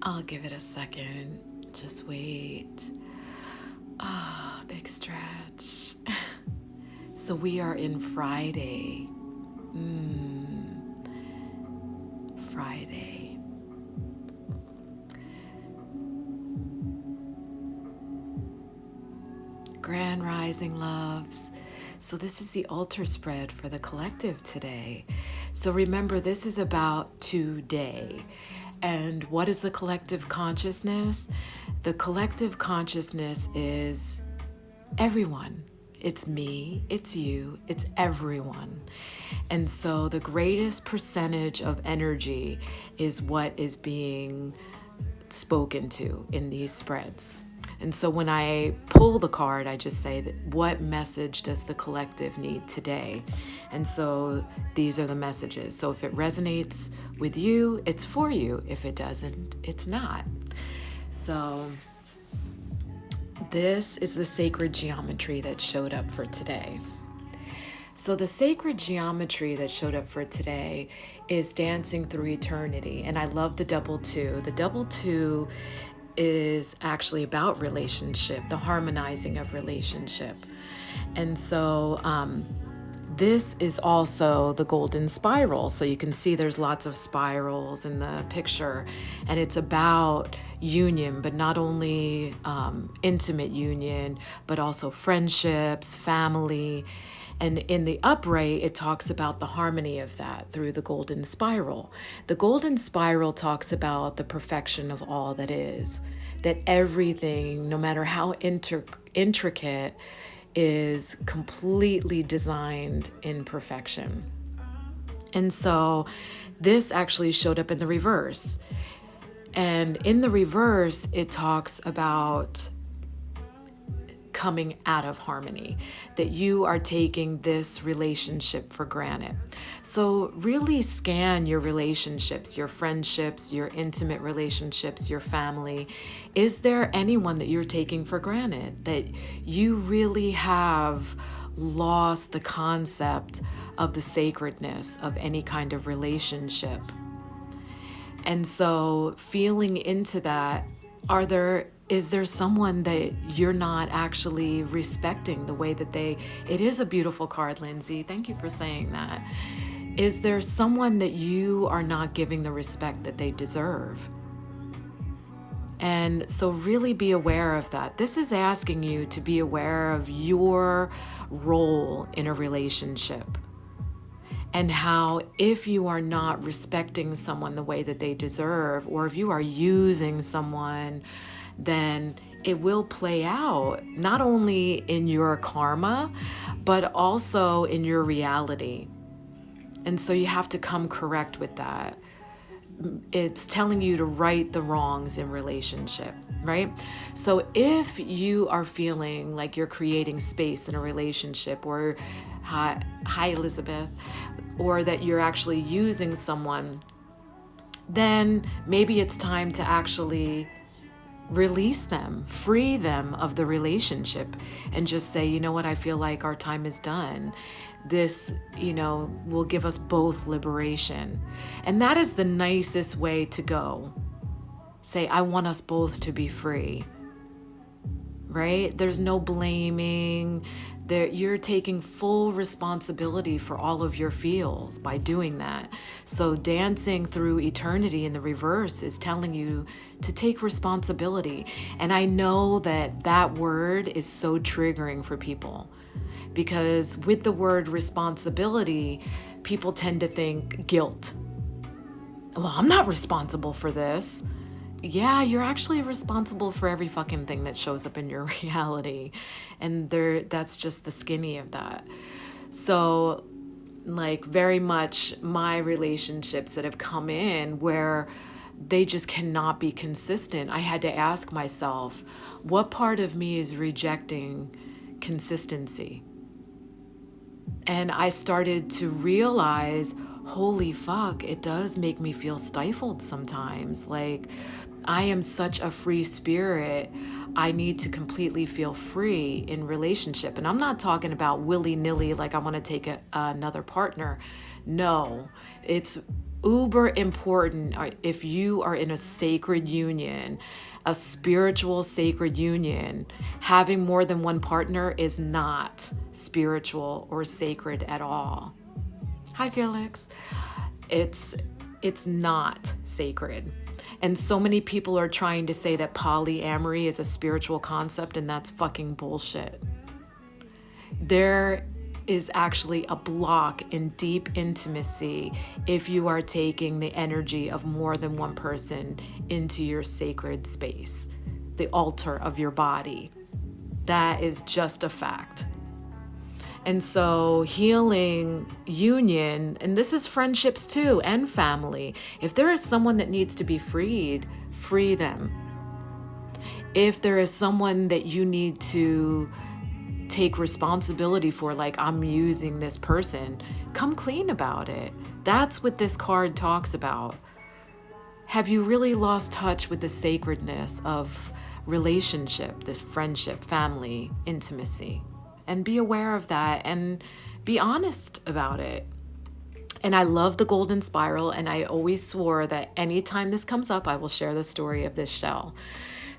I'll give it a second. Just wait. Ah, big stretch. So we are in Friday. Friday. Grand Rising loves. So this is the altar spread for the collective today. So remember, this is about today. And what is the collective consciousness? The collective consciousness is everyone. It's me, it's you, it's everyone. And so the greatest percentage of energy is what is being spoken to in these spreads. And so when I pull the card, I just say that what message does the collective need today? And so these are the messages. So if it resonates with you, it's for you. If it doesn't, it's not. So this is the sacred geometry that showed up for today. So the sacred geometry that showed up for today is dancing through eternity. And I love the double two. The double two is actually about relationship, the harmonizing of relationship. And so this is also the golden spiral. So you can see there's lots of spirals in the picture, and it's about union, but not only intimate union, but also friendships, family. And in the upright, it talks about the harmony of that through the golden spiral. The golden spiral talks about the perfection of all that is, that everything, no matter how intricate, is completely designed in perfection. And so this actually showed up in the reverse. And in the reverse, it talks about coming out of harmony, that you are taking this relationship for granted. So really scan your relationships, your friendships, your intimate relationships, your family. Is there anyone that you're taking for granted, that you really have lost the concept of the sacredness of any kind of relationship? And so feeling into that, is there someone that you're not actually respecting the way that it is a beautiful card, Lindsay. Thank you for saying that. Is there someone that you are not giving the respect that they deserve? And so really be aware of that. This is asking you to be aware of your role in a relationship, and how if you are not respecting someone the way that they deserve, or if you are using someone, then it will play out not only in your karma, but also in your reality. And so you have to come correct with that. It's telling you to right the wrongs in relationship, right? So if you are feeling like you're creating space in a relationship, or hi Elizabeth, or that you're actually using someone, then maybe it's time to actually release them, free them of the relationship, and just say, you know what, I feel like our time is done. This, will give us both liberation. And that is the nicest way to go. Say, I want us both to be free, right? There's no blaming. You're taking full responsibility for all of your feels by doing that. So dancing through eternity in the reverse is telling you to take responsibility. And I know that word is so triggering for people, because with the word responsibility, people tend to think guilt. Well, I'm not responsible for this. Yeah, you're actually responsible for every fucking thing that shows up in your reality. And that's just the skinny of that. So, very much my relationships that have come in where they just cannot be consistent, I had to ask myself, what part of me is rejecting consistency? And I started to realize, holy fuck, it does make me feel stifled sometimes. I am such a free spirit. I need to completely feel free in relationship. And I'm not talking about willy-nilly, I want to take another partner. No, it's uber important if you are in a sacred union, a spiritual sacred union. Having more than one partner is not spiritual or sacred at all. Hi, Felix. It's not sacred. And so many people are trying to say that polyamory is a spiritual concept, and that's fucking bullshit. There is actually a block in deep intimacy if you are taking the energy of more than one person into your sacred space, the altar of your body. That is just a fact. And so healing union, and this is friendships too, and family. If there is someone that needs to be freed, free them. If there is someone that you need to take responsibility for, like, I'm using this person, come clean about it. That's what this card talks about. Have you really lost touch with the sacredness of relationship, this friendship, family, intimacy? And be aware of that and be honest about it. And I love the golden spiral, and I always swore that anytime this comes up, I will share the story of this shell,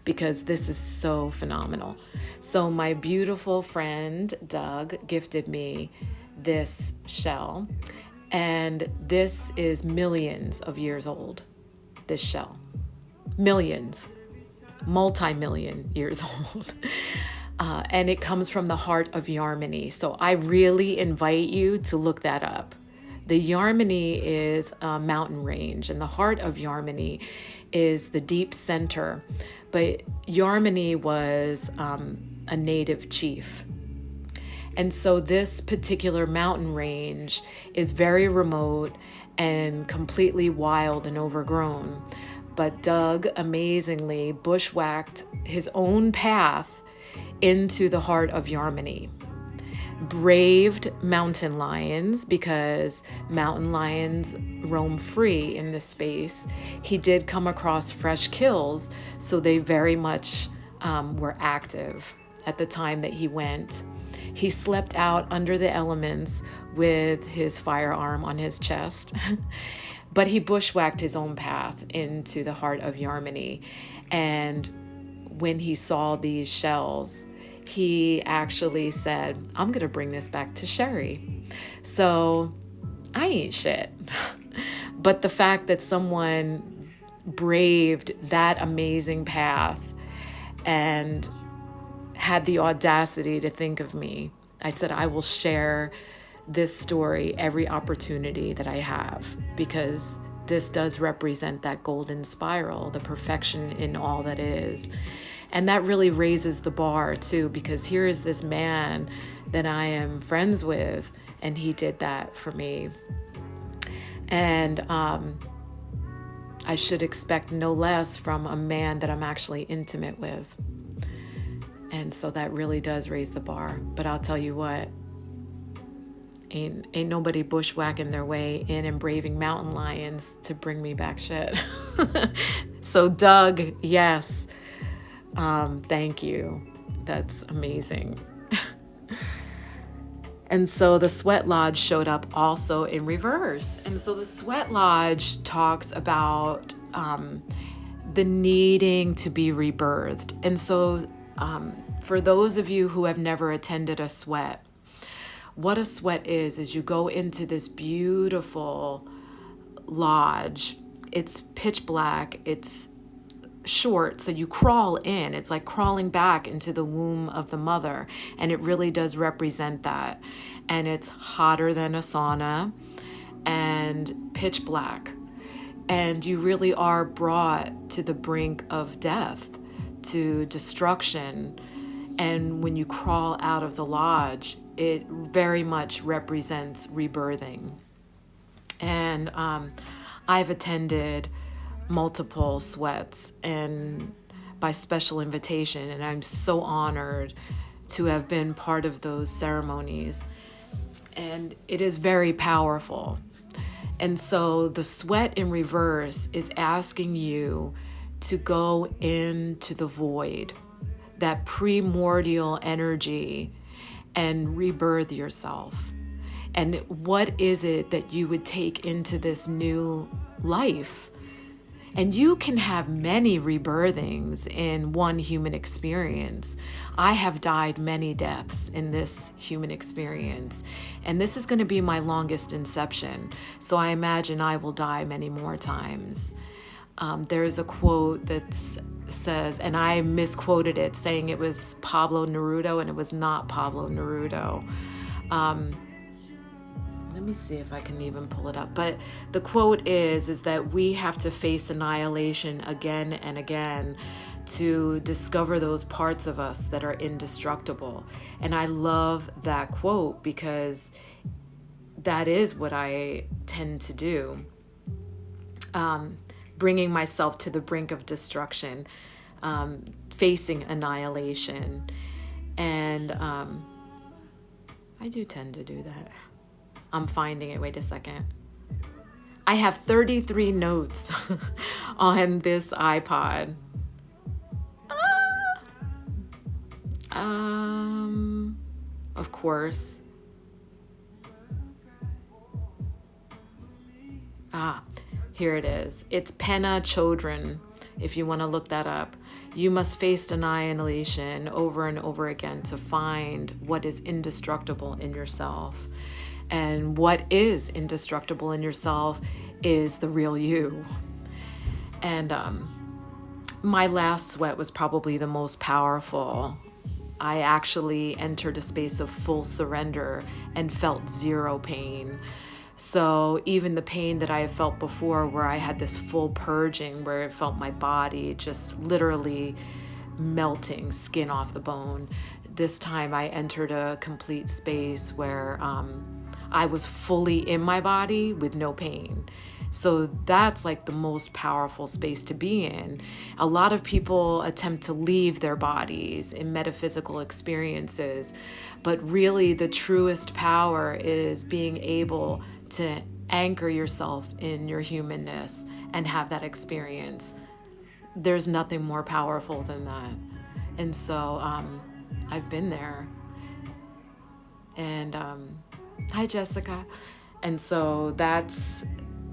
because this is so phenomenal. So my beautiful friend Doug gifted me this shell, and this is millions of years old, this shell. Millions, multi-million years old. And it comes from the heart of Yarmany. So I really invite you to look that up. The Yarmany is a mountain range, and the heart of Yarmany is the deep center. But Yarmany was a native chief. And so this particular mountain range is very remote and completely wild and overgrown. But Doug amazingly bushwhacked his own path into the heart of Yarmany. Braved mountain lions, because mountain lions roam free in this space. He did come across fresh kills, so they very much were active at the time that he went. He slept out under the elements with his firearm on his chest, but he bushwhacked his own path into the heart of Yarmany. And when he saw these shells, he actually said, I'm going to bring this back to Sherry. So I ain't shit. But the fact that someone braved that amazing path and had the audacity to think of me, I said, I will share this story every opportunity that I have, because this does represent that golden spiral, the perfection in all that is. And that really raises the bar too, because here is this man that I am friends with, and he did that for me. And I should expect no less from a man that I'm actually intimate with. And so that really does raise the bar. But I'll tell you what, ain't nobody bushwhacking their way in and braving mountain lions to bring me back shit. So Doug, yes. Thank you. That's amazing. And so the Sweat Lodge showed up also in reverse. And so the Sweat Lodge talks about the needing to be rebirthed. And so for those of you who have never attended a sweat, what a sweat is you go into this beautiful lodge. It's pitch black. It's short, so you crawl in. It's like crawling back into the womb of the mother, and it really does represent that. And it's hotter than a sauna and pitch black, and you really are brought to the brink of death, to destruction. And when you crawl out of the lodge, it very much represents rebirthing. And I've attended multiple sweats and by special invitation, and I'm so honored to have been part of those ceremonies, and it is very powerful. And so the sweat in reverse is asking you to go into the void, that primordial energy, and rebirth yourself. And what is it that you would take into this new life? And you can have many rebirthings in one human experience. I have died many deaths in this human experience, and this is going to be my longest inception. So I imagine I will die many more times. There's a quote that says, and I misquoted it, saying it was Pablo Neruda, and it was not Pablo Neruda. Let me see if I can even pull it up. But the quote is that we have to face annihilation again and again to discover those parts of us that are indestructible. And I love that quote because that is what I tend to do. Bringing myself to the brink of destruction, facing annihilation. And I do tend to do that. I'm finding it. Wait a second. I have 33 notes on this iPod. Of course. Here it is. It's Penna Chodron, if you want to look that up. You must face annihilation over and over again to find what is indestructible in yourself. And what is indestructible in yourself is the real you. And my last sweat was probably the most powerful. I actually entered a space of full surrender and felt zero pain. So even the pain that I have felt before, where I had this full purging, where it felt my body just literally melting skin off the bone, this time I entered a complete space where I was fully in my body with no pain. So that's like the most powerful space to be in. A lot of people attempt to leave their bodies in metaphysical experiences, but really the truest power is being able to anchor yourself in your humanness and have that experience. There's nothing more powerful than that. And so I've been there. And hi, Jessica. And so that's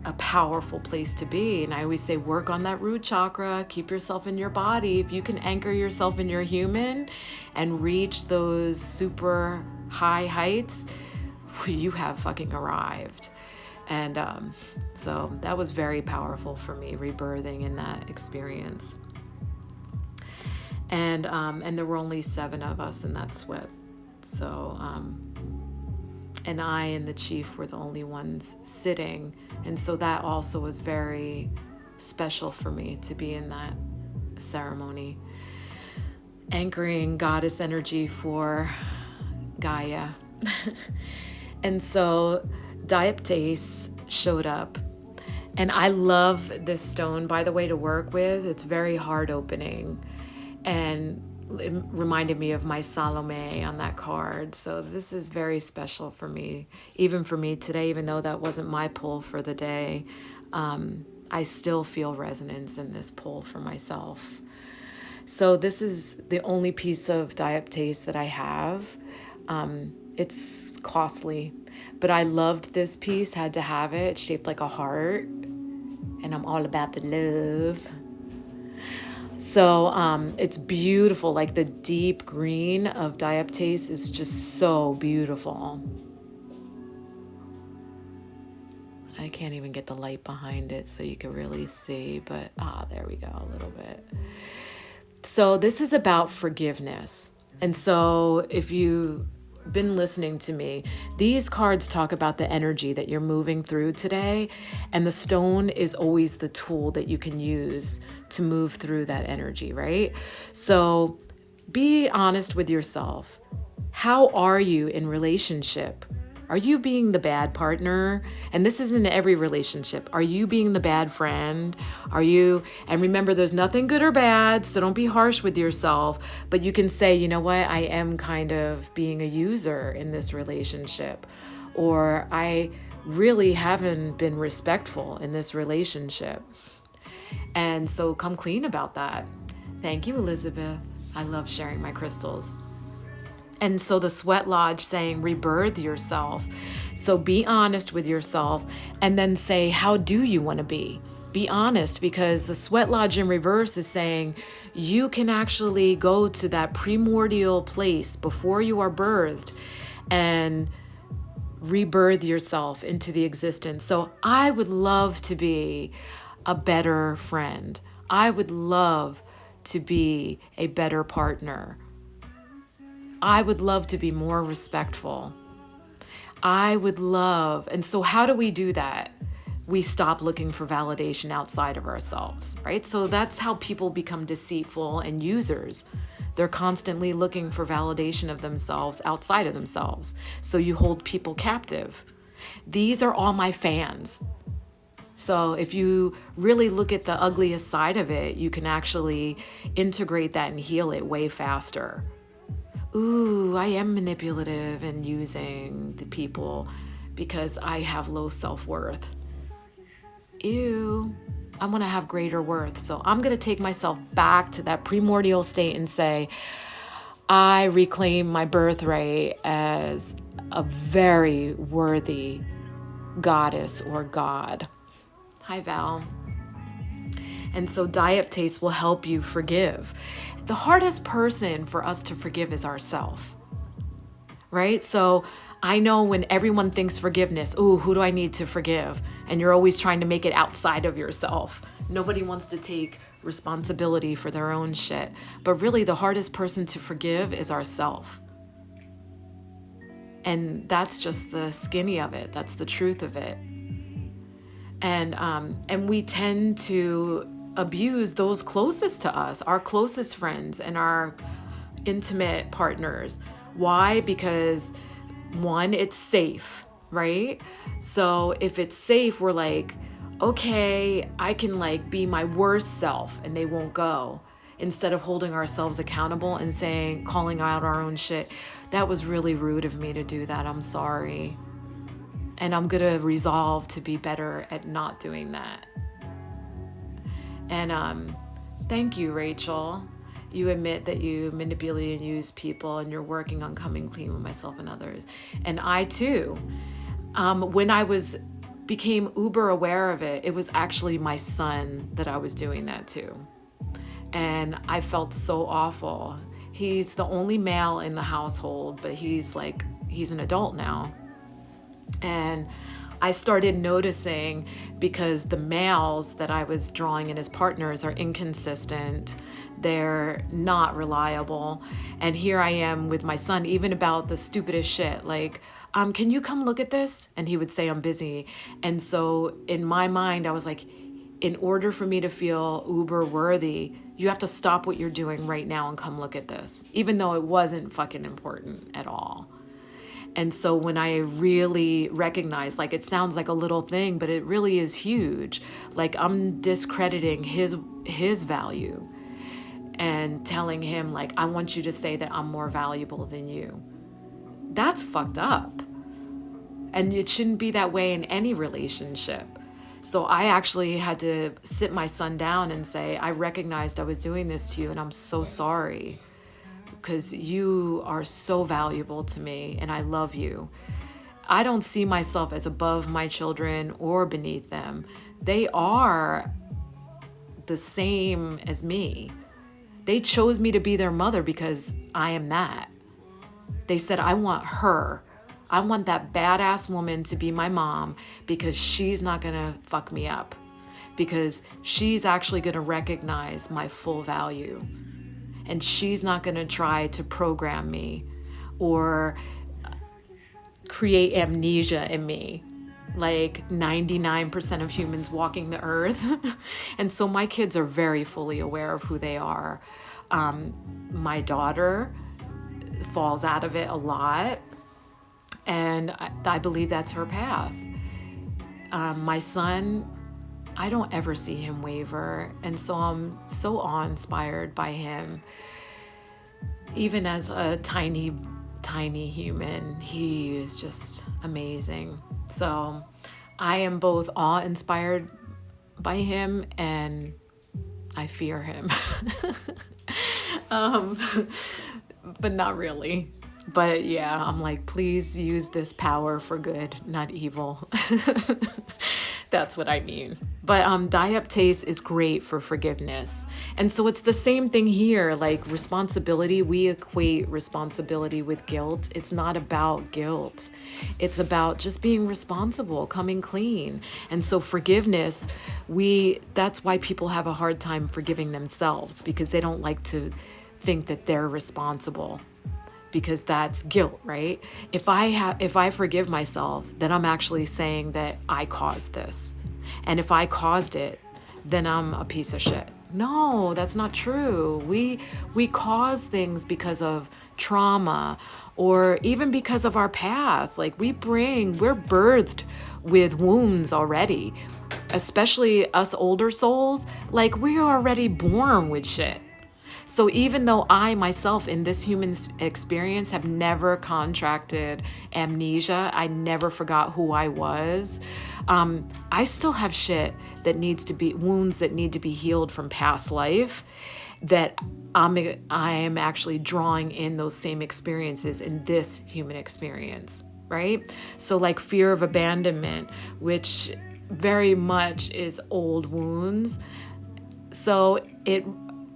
a powerful place to be. And I always say, work on that root chakra, keep yourself in your body. If you can anchor yourself in your human and reach those super high heights, you have fucking arrived. And so that was very powerful for me, rebirthing in that experience. And there were only 7 of us in that sweat. So, and I and the chief were the only ones sitting. And so that also was very special for me to be in that ceremony. Anchoring goddess energy for Gaia. And so diaptase showed up. And I love this stone, by the way, to work with. It's very heart opening. And it reminded me of my Salome on that card. So this is very special for me. Even for me today, even though that wasn't my pull for the day, I still feel resonance in this pull for myself. So this is the only piece of diaptase that I have. It's costly, but I loved this piece, had to have it. It's shaped like a heart, and I'm all about the love. So it's beautiful, like the deep green of diaptase is just so beautiful. I can't even get the light behind it so you can really see, but there we go, a little bit. So this is about forgiveness. And so if you've been listening to me, these cards talk about the energy that you're moving through today, and the stone is always the tool that you can use to move through that energy, right? So be honest with yourself. How are you in relationship? Are you being the bad partner? And this is in every relationship. Are you being the bad friend? And remember, there's nothing good or bad, so don't be harsh with yourself, but you can say, you know what, I am kind of being a user in this relationship, or I really haven't been respectful in this relationship. And so come clean about that. Thank you, Elizabeth. I love sharing my crystals. And so the Sweat Lodge saying rebirth yourself. So be honest with yourself and then say, how do you want to be? Be honest, because the sweat lodge in reverse is saying you can actually go to that primordial place before you are birthed and rebirth yourself into the existence. So I would love to be a better friend. I would love to be a better partner. I would love to be more respectful. I would love, and so how do we do that? We stop looking for validation outside of ourselves, right? So that's how people become deceitful and users. They're constantly looking for validation of themselves outside of themselves. So you hold people captive. These are all my fans. So if you really look at the ugliest side of it, you can actually integrate that and heal it way faster. Ooh, I am manipulative and using the people because I have low self-worth. Ew, I want to have greater worth. So I'm going to take myself back to that primordial state and say, I reclaim my birthright as a very worthy goddess or god. Hi, Val. And so diaptase will help you forgive. The hardest person for us to forgive is ourselves, right? So I know when everyone thinks forgiveness, ooh, who do I need to forgive? And you're always trying to make it outside of yourself. Nobody wants to take responsibility for their own shit. But really the hardest person to forgive is ourself. And that's just the skinny of it. That's the truth of it. And we tend to abuse those closest to us, our closest friends and our intimate partners. Why? Because one, it's safe, right? So if it's safe, we're like, okay, I can like be my worst self and they won't go. Instead of holding ourselves accountable and saying, calling out our own shit, that was really rude of me to do that. I'm sorry. And I'm going to resolve to be better at not doing that. And thank you, Rachel. You admit that you manipulate and use people and you're working on coming clean with myself and others. And I too, when I became uber aware of it, it was actually my son that I was doing that to. And I felt so awful. He's the only male in the household, but he's an adult now. And I started noticing, because the males that I was drawing in as partners are inconsistent, they're not reliable. And here I am with my son, even about the stupidest shit, like, can you come look at this? And he would say, I'm busy. And so in my mind, I was like, in order for me to feel uber worthy, you have to stop what you're doing right now and come look at this, even though it wasn't fucking important at all. And so when I really recognized, like, it sounds like a little thing, but it really is huge. Like, I'm discrediting his value and telling him, like, I want you to say that I'm more valuable than you. That's fucked up. And it shouldn't be that way in any relationship. So I actually had to sit my son down and say, I recognized I was doing this to you and I'm so sorry. Because you are so valuable to me and I love you. I don't see myself as above my children or beneath them. They are the same as me. They chose me to be their mother because I am that. They said, I want her. I want that badass woman to be my mom because she's not gonna fuck me up. Because she's actually gonna recognize my full value. And she's not going to try to program me or create amnesia in me, like 99% of humans walking the earth. And so my kids are very fully aware of who they are. My daughter falls out of it a lot, and I believe that's her path. My son, I don't ever see him waver. And so I'm so awe-inspired by him. Even as a tiny, tiny human, he is just amazing. So I am both awe-inspired by him and I fear him. But not really. But yeah, I'm like, please use this power for good, not evil. That's what I mean. But diaptase is great for forgiveness. And so it's the same thing here, like responsibility. We equate responsibility with guilt. It's not about guilt. It's about just being responsible, coming clean. And so forgiveness, that's why people have a hard time forgiving themselves, because they don't like to think that they're responsible, because that's guilt, right? If I forgive myself, then I'm actually saying that I caused this. And if I caused it, then I'm a piece of shit. No, that's not true. We cause things because of trauma, or even because of our path. Like we're birthed with wounds already. Especially us older souls, like we're already born with shit. So even though I myself in this human experience have never contracted amnesia, I never forgot who I was, I still have shit that needs to be, wounds that need to be healed from past life, that I am actually drawing in those same experiences in this human experience, right? So like fear of abandonment, which very much is old wounds. So it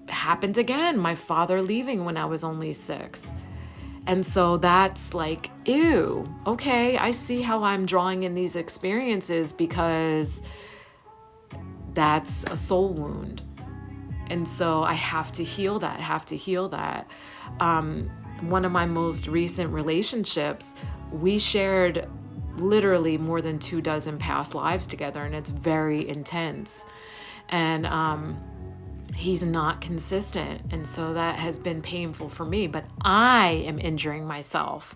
happened again, my father leaving when I was only 6. And so that's like, ew, okay, I see how I'm drawing in these experiences, because that's a soul wound. And so I have to heal that, one of my most recent relationships, we shared literally more than 24 past lives together, and it's very intense. And he's not consistent. And so that has been painful for me, but I am injuring myself.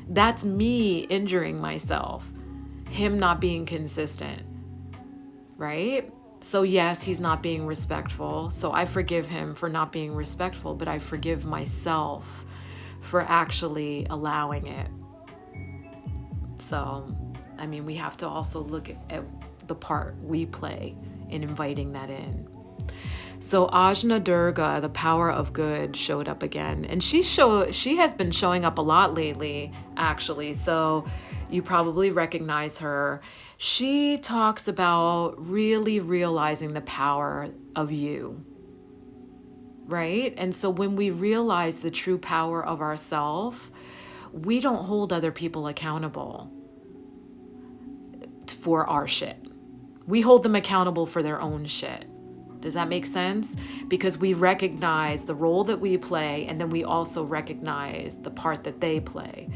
That's me injuring myself. Him not being consistent, right? So yes, he's not being respectful. So I forgive him for not being respectful, but I forgive myself for actually allowing it. So, I mean, we have to also look at the part we play in inviting that in. So Ajna Durga, the power of good, showed up again. And she has been showing up a lot lately, actually. So you probably recognize her. She talks about really realizing the power of you, right? And so when we realize the true power of ourself, we don't hold other people accountable for our shit. We hold them accountable for their own shit. Does that make sense? Because we recognize the role that we play, and then we also recognize the part that they play.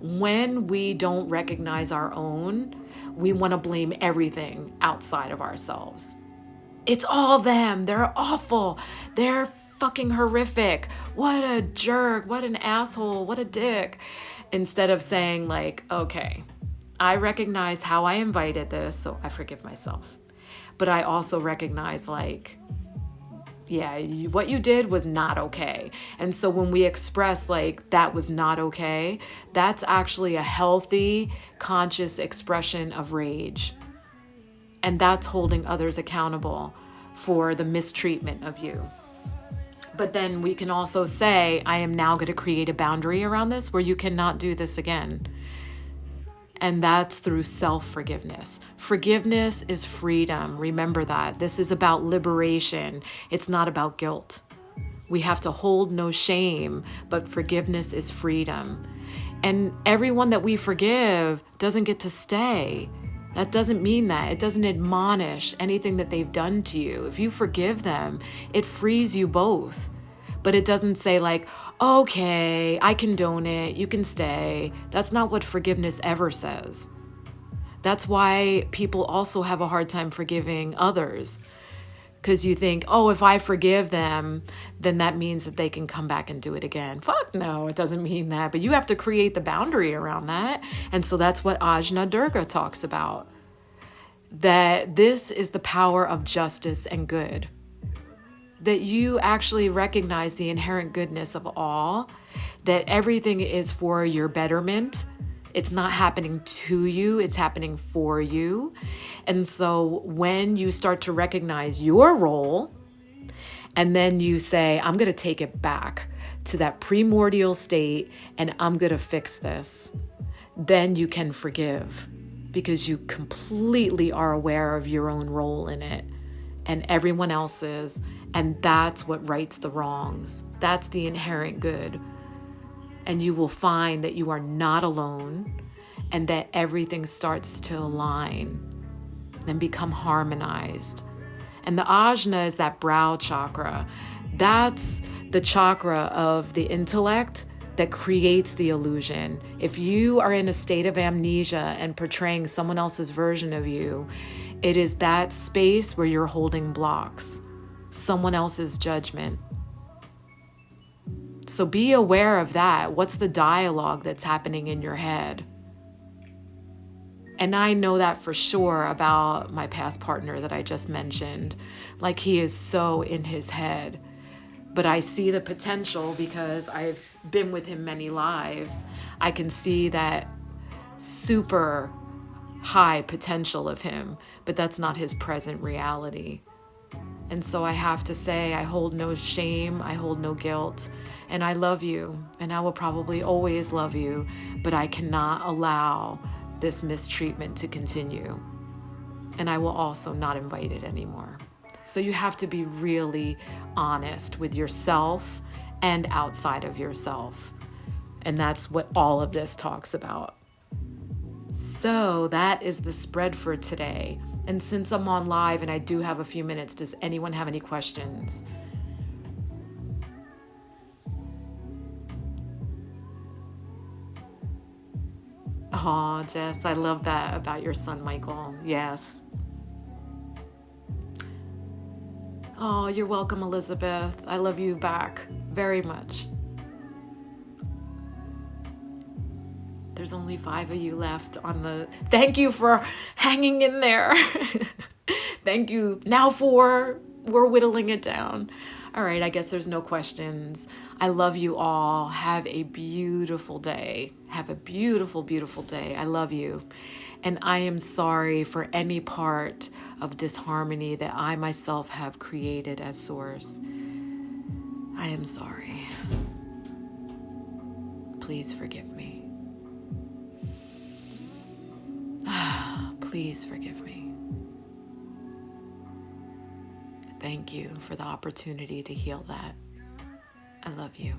When we don't recognize our own, we want to blame everything outside of ourselves. It's all them. They're awful. They're fucking horrific. What a jerk. What an asshole. What a dick. Instead of saying like, okay, I recognize how I invited this, so I forgive myself. But I also recognize like, yeah, what you did was not okay. And so when we express like that was not okay, that's actually a healthy, conscious expression of rage. And that's holding others accountable for the mistreatment of you. But then we can also say, I am now going to create a boundary around this where you cannot do this again. And that's through self-forgiveness. Forgiveness is freedom. Remember that. This is about liberation. It's not about guilt. We have to hold no shame, but forgiveness is freedom. And everyone that we forgive doesn't get to stay. That doesn't mean that. It doesn't admonish anything that they've done to you. If you forgive them, it frees you both. But it doesn't say like, okay, I condone it, you can stay. That's not what forgiveness ever says. That's why people also have a hard time forgiving others. Because you think, oh, if I forgive them, then that means that they can come back and do it again. Fuck no, it doesn't mean that. But you have to create the boundary around that. And so that's what Ajna Durga talks about. That this is the power of justice and good. That you actually recognize the inherent goodness of all, that everything is for your betterment. It's not happening to you, it's happening for you. And so when you start to recognize your role, and then you say, I'm going to take it back. to that primordial state and I'm going to fix this, then you can forgive because you completely are aware of your own role in it and everyone else's. And that's what rights the wrongs. That's the inherent good. And you will find that you are not alone and that everything starts to align and become harmonized. And the ajna is that brow chakra. That's the chakra of the intellect that creates the illusion. If you are in a state of amnesia and portraying someone else's version of you, it is that space where you're holding blocks, someone else's judgment. So be aware of that. What's the dialogue that's happening in your head? And I know that for sure about my past partner that I just mentioned. Like, he is so in his head. But I see the potential because I've been with him many lives. I can see that super high potential of him, but that's not his present reality. And so I have to say, I hold no shame, I hold no guilt, and I love you, and I will probably always love you, but I cannot allow this mistreatment to continue. And I will also not invite it anymore. So you have to be really honest with yourself and outside of yourself. And that's what all of this talks about. So that is the spread for today. And since I'm on live and I do have a few minutes, does anyone have any questions? Oh, Jess, I love that about your son, Michael. Yes. Oh, you're welcome, Elizabeth. I love you back very much. There's only 5 of you left on the... Thank you for hanging in there. Thank you. Now 4. We're whittling it down. All right, I guess there's no questions. I love you all. Have a beautiful day. Have a beautiful, beautiful day. I love you. And I am sorry for any part of disharmony that I myself have created as source. I am sorry. Please forgive me. Please forgive me. Thank you for the opportunity to heal that. I love you.